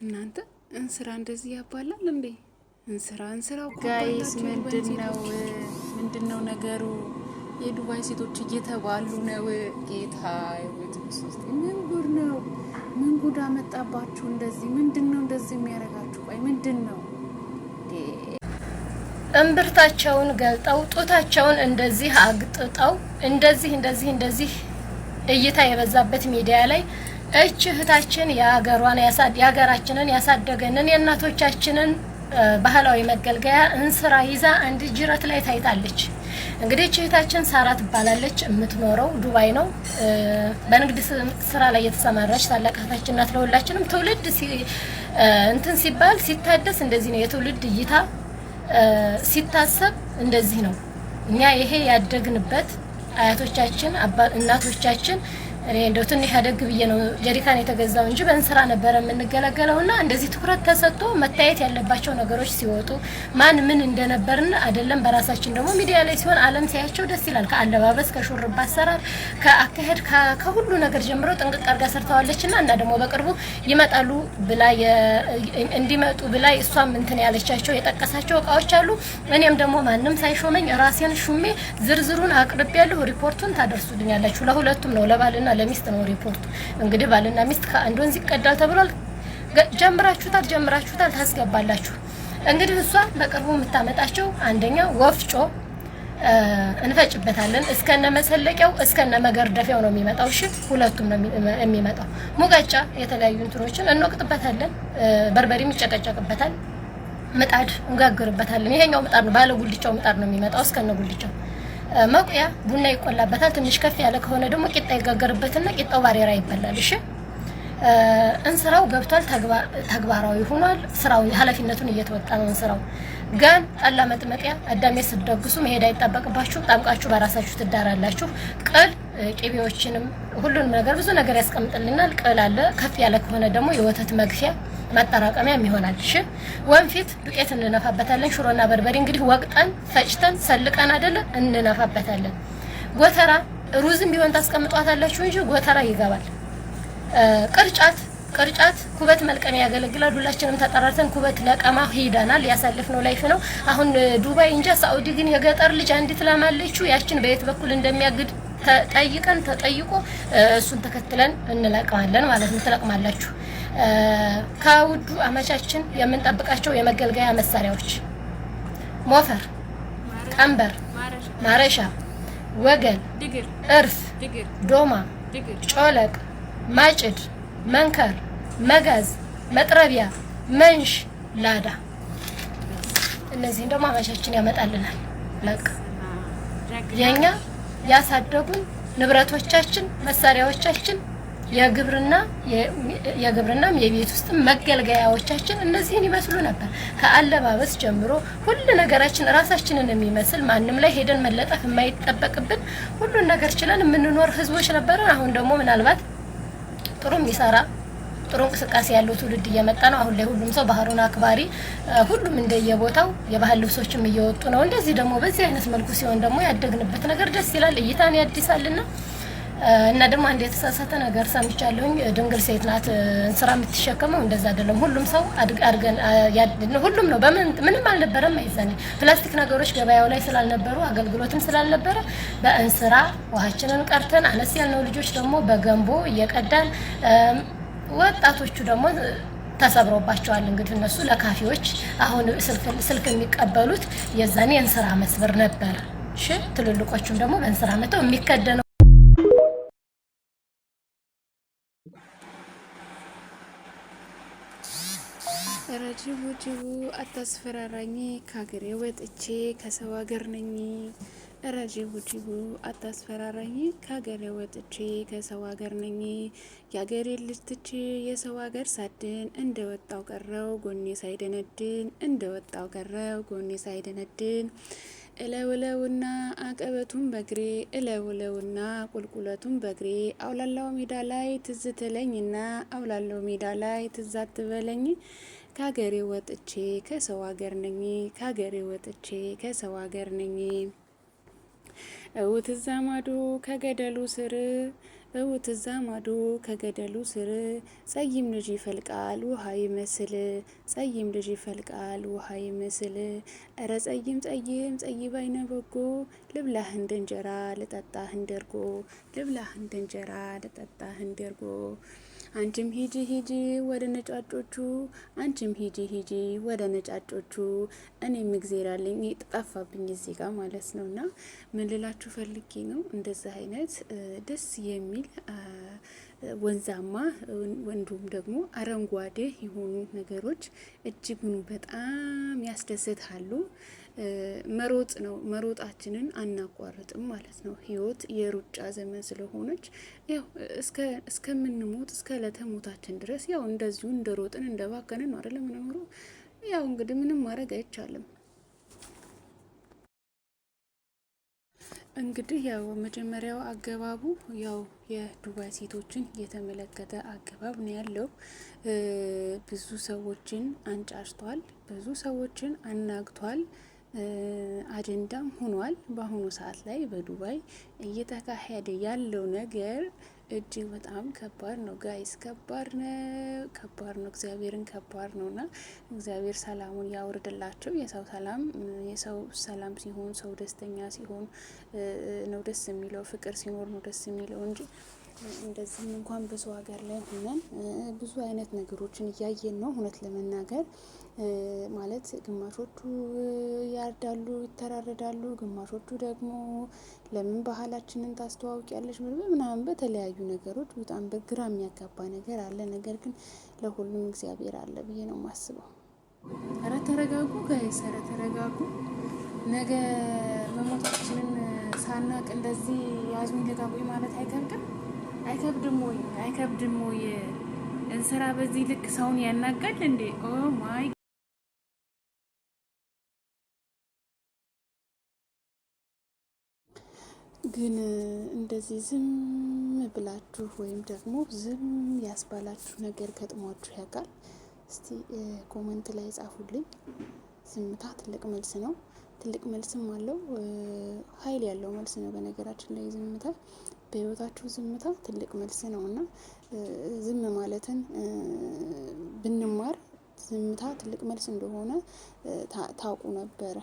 እናንተ እንስራ እንደዚህ ያባላል እንዴ? እንስራው ጋይስ ምንድነው ነገሩ? የዱባይ ሴቶች እየተባሉ ነው። ጌታ ምን ጉድ ነው? ምን ጉድ አመጣባችሁ? እንደዚህ ምንድነው እንደዚህ የሚያረጋችሁ? ቆይ ምንድነው? እምብርታቸውን ገልጠው ጡታቸውን እንደዚህ አግጥጠው እንደዚህ እይታ የበዛበት ሚዲያ ላይ እች እህታችን የሀገራችንን ያሳደገንን የእናቶቻችንን ባህላዊ መገልገያ እንስራ ይዛ አንድ ጅረት ላይ ታይታለች። እንግዲህ እች እህታችን ሳራ ትባላለች። የምትኖረው ዱባይ ነው። በንግድ ስራ ላይ የተሰማራች ታላቅ እህታችን ናት። ለሁላችንም ትውልድ እንትን ሲባል ሲታደስ እንደዚህ ነው። የትውልድ እይታ ሲታሰብ እንደዚህ ነው። እኛ ይሄ ያደግንበት አያቶቻችን እናቶቻችን እኔ እንደው ትንሽ አደግ ብዬ ነው ጀሪካን የተገዛው እንጂ በእንስራ ነበር የምንገለገለውና እንደዚህ ትኩረት ተሰጥቶ መታየት ያለባቸው ነገሮች ሲወጡ ማን ምን እንደነበርና አይደለም በራሳችን ደግሞ ሚዲያ ላይ ሲሆን ዓለም ሲያቸው ደስ ይላል። ከአለባበስ ከሹርባ አሰራር ከአካሄድ ከሁሉ ነገር ጀምሮ ጥንቅቅ አድርጋ ሰርተዋለችና እና ደግሞ በቅርቡ ይመጣሉ ብላ እንዲመጡ ብላ እሷም እንትን ያለቻቸው የጠቀሳቸው እቃዎች አሉ። እኔም ደግሞ ማንም ሳይሾመኝ ራሴን ሹሜ ዝርዝሩን አቅርቤያለሁ። ሪፖርቱን ታደርሱልኛላችሁ። ለሁለቱም ነው ለባልና ለሚስት ነው ሪፖርቱ። እንግዲህ ባልና ሚስት ከአንድ ወንዝ ይቀዳል ተብሏል። ጀምራችሁታል ታስገባላችሁ። እንግዲህ እሷ በቅርቡ የምታመጣቸው አንደኛ ወፍጮ እንፈጭበታለን እስከነ መሰለቂያው እስከነ መገርደፊያው ነው የሚመጣው። እሺ ሁለቱም ነው የሚመጣው። ሙቀጫ የተለያዩ እንትኖችን እንወቅጥበታለን። በርበሬም ይጨቀጨቅበታል። ምጣድ እንጋግርበታለን። ይሄኛው ምጣድ ነው ባለ ጉልቻው ምጣድ ነው የሚመጣው እስከነ ጉልቻው። መቁያ ቡና ይቆላበታል። ትንሽ ከፍ ያለ ከሆነ ደግሞ ቂጣ ይጋገርበትና ቂጣው ባሬራ ይበላል። እሺ እንስራው ገብቷል፣ ተግባራዊ ሆኗል። ስራው ኃላፊነቱን እየተወጣ ነው። እንስራው ጋን ጠላ መጥመቂያ አዳሜ ስትደግሱ መሄድ አይጣበቅባችሁ። ጣምቃችሁ በራሳችሁ ትዳራላችሁ። ቅል ቅቤዎችንም ሁሉንም ነገር ብዙ ነገር ያስቀምጥልናል። ቅል አለ። ከፍ ያለ ከሆነ ደግሞ የወተት መግፊያ ማጠራቀሚያም ይሆናል። እሺ ወንፊት ዱቄት እንነፋበታለን። ሽሮና በርበሬ እንግዲህ ወቅጠን ፈጭተን ሰልቀን አይደለ እንነፋበታለን። ጎተራ ሩዝም ቢሆን ታስቀምጧታላችሁ እንጂ ጎተራ ይገባል። ቅርጫት ኩበት መልቀሚያ ያገለግላል። ሁላችንም ተጠራርተን ኩበት ለቀማ ሄደናል። ያሳለፍነው ላይፍ ነው። አሁን ዱባይ እንጃ ሳኡዲ ግን የገጠር ልጅ አንዲት ለማለችው ያችን በየት በኩል እንደሚያግድ ተጠይቆ እሱን ተከትለን እንለቅማለን ማለት ነው። ትለቅማላችሁ። ከውዱ አመቻችን የምንጠብቃቸው የመገልገያ መሳሪያዎች ሞፈር፣ ቀንበር፣ ማረሻ፣ ወገል፣ እርፍ፣ ዶማ፣ ጮለቅ፣ ማጭድ፣ መንከር፣ መጋዝ፣ መጥረቢያ፣ መንሽ፣ ላዳ እነዚህን ደግሞ አመቻችን ያመጣልናል። ለቅ የኛ ያሳደጉን ንብረቶቻችን መሳሪያዎቻችን የግብርናም የቤት ውስጥ መገልገያዎቻችን እነዚህን ይመስሉ ነበር። ከአለባበስ ጀምሮ ሁሉ ነገራችን ራሳችንን የሚመስል ማንም ላይ ሄደን መለጠፍ የማይጠበቅብን ሁሉን ነገር ችለን የምንኖር ህዝቦች ነበርን። አሁን ደግሞ ምናልባት ጥሩ የሚሰራ ጥሩ እንቅስቃሴ ያለው ትውልድ እየመጣ ነው። አሁን ላይ ሁሉም ሰው ባህሩን አክባሪ፣ ሁሉም እንደየቦታው የባህል ልብሶችም እየወጡ ነው። እንደዚህ ደግሞ በዚህ አይነት መልኩ ሲሆን ደግሞ ያደግንበት ነገር ደስ ይላል፣ እይታን ያድሳልና እና ደግሞ አንድ የተሳሳተ ነገር ሰምቻለሁኝ። ድንግል ሴት ናት እንስራ የምትሸከመው። እንደዛ አይደለም። ሁሉም ሰው አድርገን ሁሉም ነው። ምንም አልነበረም። አይዘኔ ፕላስቲክ ነገሮች ገበያው ላይ ስላልነበሩ አገልግሎትም ስላልነበረ በእንስራ ውሃችንን ቀርተን አነስ ያልነው ልጆች ደግሞ በገንቦ እየቀዳን ወጣቶቹ ደግሞ ተሰብሮባቸዋል። እንግዲህ እነሱ ለካፊዎች አሁን ስልክ የሚቀበሉት የዛኔ እንስራ መስበር ነበር። እሺ ትልልቆቹም ደግሞ በእንስራ መተው የሚከደነው ጅቡ አታስፈራራኝ፣ ከሀገሬ ወጥቼ ከሰው ሀገር ነኝ። ጅቡ አታስፈራራኝ፣ ከሀገሬ ወጥቼ ከሰው ሀገር ነኝ። የሀገሬ ልጅ ትቼ የሰው ሀገር ሳድን እንደወጣው ቀረው ጎኔ ሳይደነድን እንደወጣው ቀረው ጎኔ ሳይደነድን እለውለውና አቀበቱን በግሬ እለውለውና ቁልቁለቱን በግሬ አውላላው ሜዳ ላይ ትዝ ትለኝና አውላላው ሜዳ ላይ ትዝ አትበለኝ። ከሀገሬ ወጥቼ ከሰው ሀገር ነኝ። ከሀገሬ ወጥቼ ከሰው ሀገር ነኝ። እውት እዛ ማዶ ከገደሉ ስር በውትዛ ማዶ ከገደሉ ስር ጸይም ልጅ ይፈልቃል ውሃ ይመስል ጸይም ልጅ ይፈልቃል ውሃ ይመስል እረ ጸይም ጸይም ጸይብ አይነ በጎ ልብላህ እንደ እንጀራ ልጠጣህ እንደርጎ ልብላህ እንደ እንጀራ ልጠጣህ እንደርጎ አንቺም ሂጂ ሂጂ ወደ ነጫጮቹ አንቺም ሂጂ ሂጂ ወደ ነጫጮቹ እኔም እግዜር አለኝ ጠፋብኝ እዚህ ጋር ማለት ነውና ምን ልላችሁ ፈልጌ ነው እንደዚህ አይነት ደስ የሚል ወንዛማ ወንዱም ደግሞ አረንጓዴ የሆኑ ነገሮች እጅጉን በጣም ያስደስታሉ። መሮጥ ነው መሮጣችንን አናቋርጥም ማለት ነው። ህይወት የሩጫ ዘመን ስለሆነች ያው እስከምንሞት እስከ እለተ ሞታችን ድረስ ያው እንደዚሁ እንደሮጥን እንደባከንን ነው አይደል የምንኖረው። ያው እንግዲህ ምንም ማድረግ አይቻልም። እንግዲህ ያው መጀመሪያው አገባቡ ያው የዱባይ ሴቶችን የተመለከተ አገባብ ነው ያለው። ብዙ ሰዎችን አንጫጭቷል፣ ብዙ ሰዎችን አናግቷል፣ አጀንዳም ሆኗል። በአሁኑ ሰዓት ላይ በዱባይ እየተካሄደ ያለው ነገር እጅግ በጣም ከባድ ነው ጋይስ፣ ከባድ ነው፣ ከባድ ነው። እግዚአብሔርን ከባድ ነውና እግዚአብሔር ሰላሙን ያውርድላቸው። የሰው ሰላም ሲሆን ሰው ደስተኛ ሲሆን ነው ደስ የሚለው። ፍቅር ሲኖር ነው ደስ የሚለው እንጂ እንደዚህም እንኳን በሰው ሀገር ላይ ሆነን ብዙ አይነት ነገሮችን እያየን ነው። እውነት ለመናገር ማለት ግማሾቹ ያርዳሉ፣ ይተራረዳሉ፣ ግማሾቹ ደግሞ ለምን ባህላችንን ታስተዋውቂያለሽ ምናምን በተለያዩ ነገሮች በጣም በግራ የሚያጋባ ነገር አለ። ነገር ግን ለሁሉም እግዚአብሔር አለ ብዬ ነው የማስበው። ኧረ ተረጋጉ ጋይስ፣ ኧረ ተረጋጉ። ነገ መሞታችንን ሳናቅ እንደዚህ ያዙኝ ልቀቁኝ ማለት አይከብድም? አይከብድም ወይ? አይከብድም ወይ? እንስራ በዚህ ልክ ሰውን ያናጋል እንዴ? ኦ ማይ ግን እንደዚህ ዝም ብላችሁ ወይም ደግሞ ዝም ያስባላችሁ ነገር ገጥሟችሁ ያውቃል? እስቲ ኮመንት ላይ ጻፉልኝ። ዝምታ ትልቅ መልስ ነው። ትልቅ መልስም አለው፣ ኃይል ያለው መልስ ነው። በነገራችን ላይ ዝምታ በህይወታችሁ ዝምታ ትልቅ መልስ ነው እና ዝም ማለትን ብንማር ዝምታ ትልቅ መልስ እንደሆነ ታውቁ ነበረ።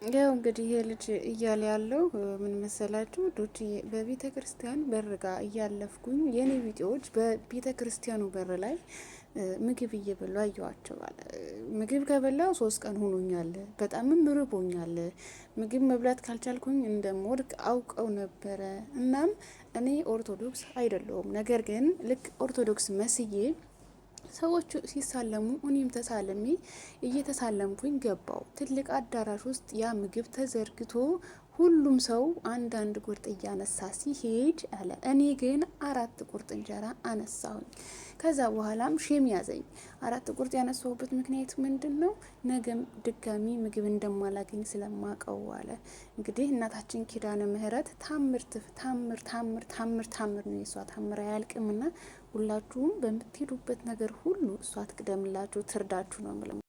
ያው እንግዲህ ይሄ ልጅ እያለ ያለው ምን መሰላችሁ ዶች በቤተ ክርስቲያን በር ጋር እያለፍኩኝ የኔ ቪዲዮዎች በቤተ ክርስቲያኑ በር ላይ ምግብ እየበሉ አየዋቸው አለ። ምግብ ከበላው 3 ቀን ሆኖኛል። በጣምም ርቦኛል። ምግብ መብላት ካልቻልኩኝ እንደምወድቅ አውቀው ነበረ። እናም እኔ ኦርቶዶክስ አይደለሁም። ነገር ግን ልክ ኦርቶዶክስ መስዬ ሰዎቹ ሲሳለሙ እኔም ተሳለሜ እየተሳለምኩኝ ገባው። ትልቅ አዳራሽ ውስጥ ያ ምግብ ተዘርግቶ ሁሉም ሰው አንዳንድ ቁርጥ እያነሳ ሲሄድ አለ። እኔ ግን 4 ቁርጥ እንጀራ አነሳሁኝ። ከዛ በኋላም ሼም ያዘኝ። 4 ቁርጥ ያነሳሁበት ምክንያት ምንድን ነው? ነገም ድጋሚ ምግብ እንደማላገኝ ስለማቀው አለ። እንግዲህ እናታችን ኪዳነ ምህረት ታምር ታምር ታምር ታምር ታምር ነው። የሷ ታምር አያልቅምና ሁላችሁም በምትሄዱበት ነገር ሁሉ እሷ ትቅደምላችሁ፣ ትርዳችሁ ነው የምለው።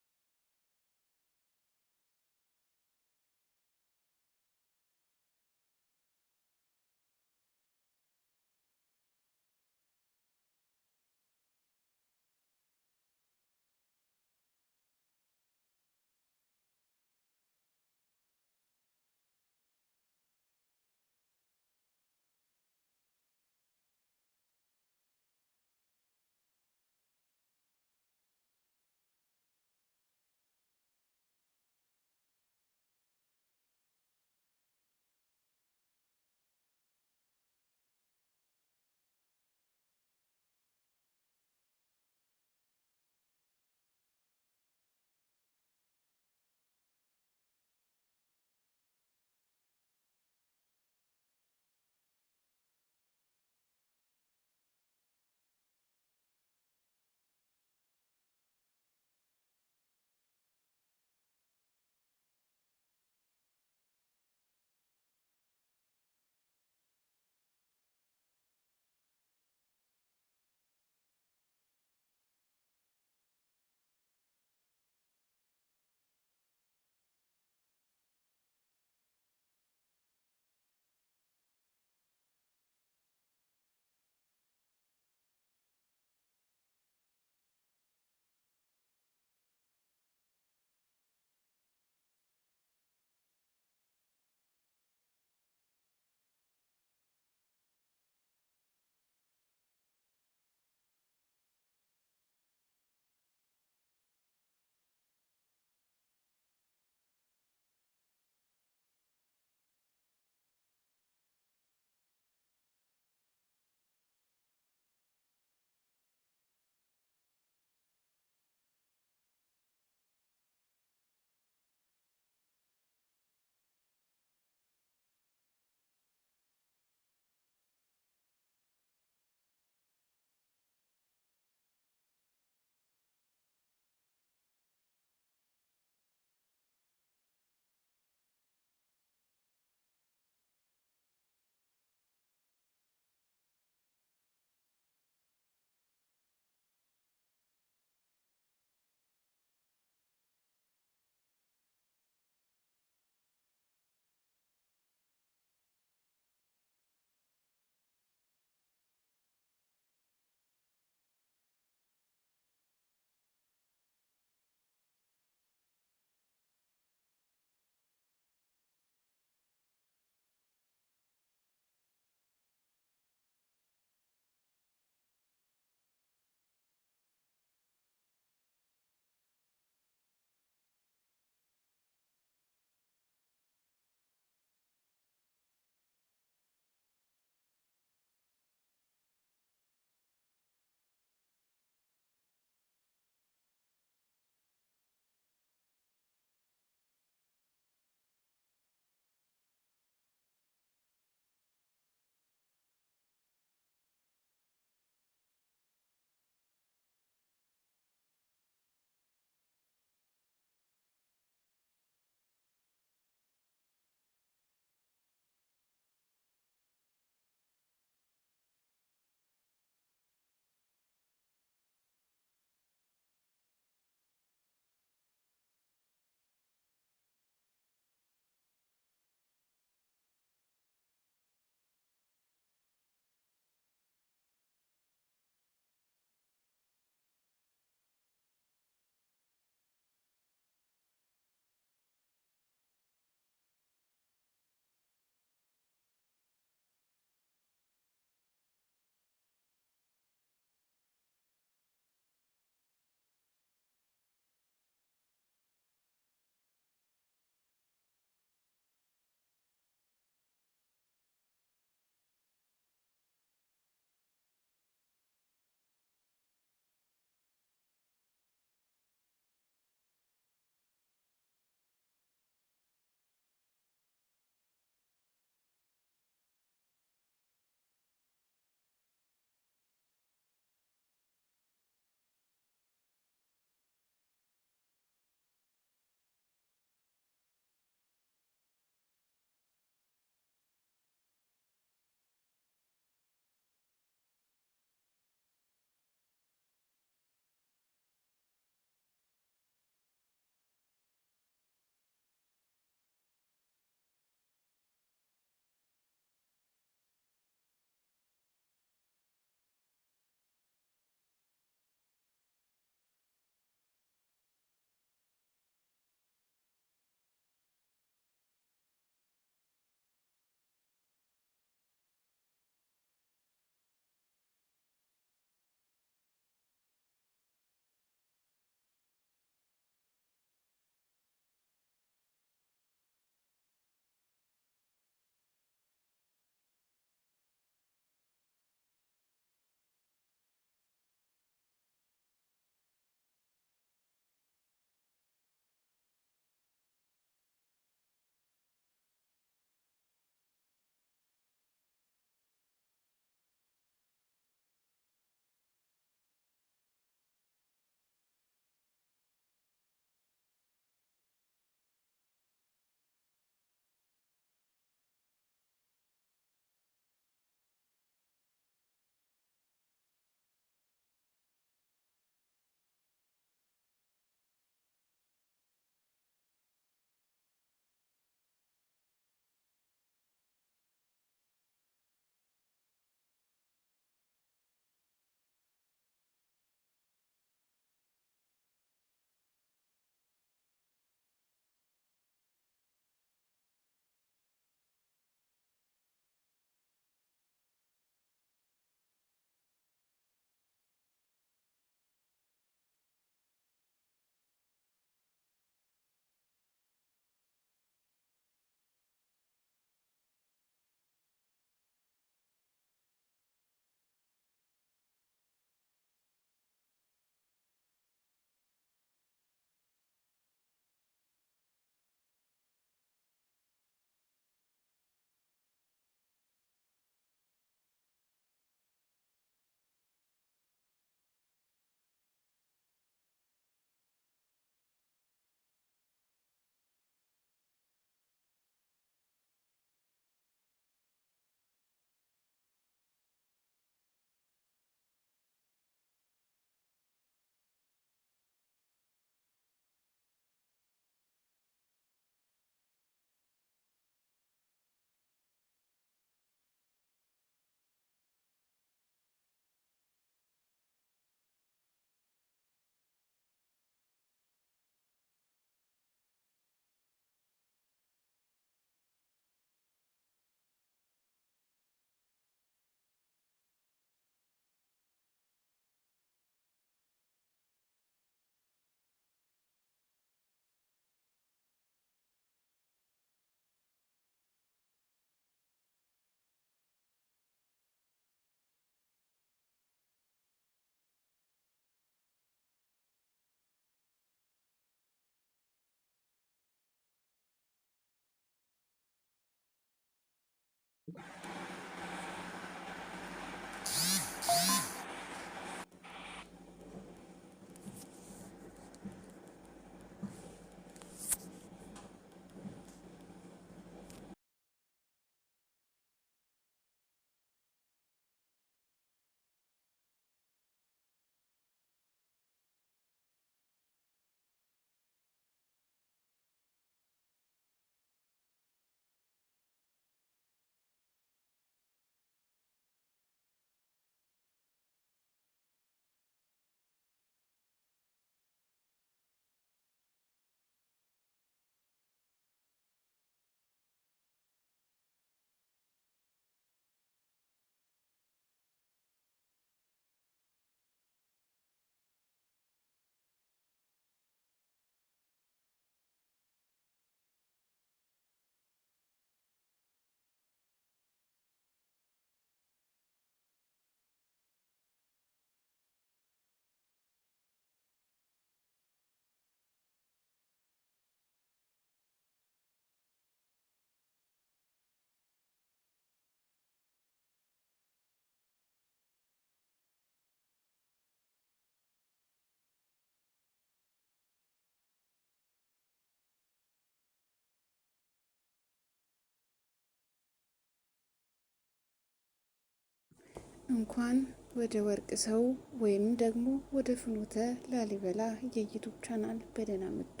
እንኳን ወደ ወርቅ ሰው ወይም ደግሞ ወደ ፍኖተ ላሊበላ የዩቱብ ቻናል በደህና መጡ።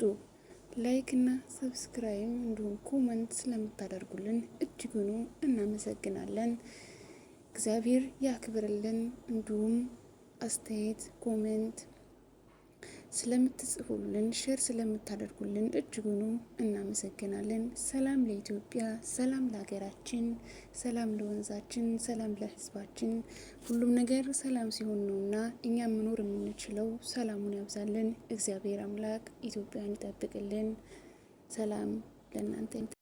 ላይክ እና ሰብስክራይብ እንዲሁም ኮመንት ስለምታደርጉልን እጅጉኑ እናመሰግናለን። እግዚአብሔር ያክብርልን። እንዲሁም አስተያየት ኮሜንት ስለምትጽፉልን ሼር ስለምታደርጉልን እጅጉኑ እናመሰግናለን። ሰላም ለኢትዮጵያ፣ ሰላም ለሀገራችን፣ ሰላም ለወንዛችን፣ ሰላም ለሕዝባችን። ሁሉም ነገር ሰላም ሲሆን ነውና እኛ መኖር የምንችለው። ሰላሙን ያብዛልን እግዚአብሔር አምላክ፣ ኢትዮጵያን ይጠብቅልን። ሰላም ለእናንተ።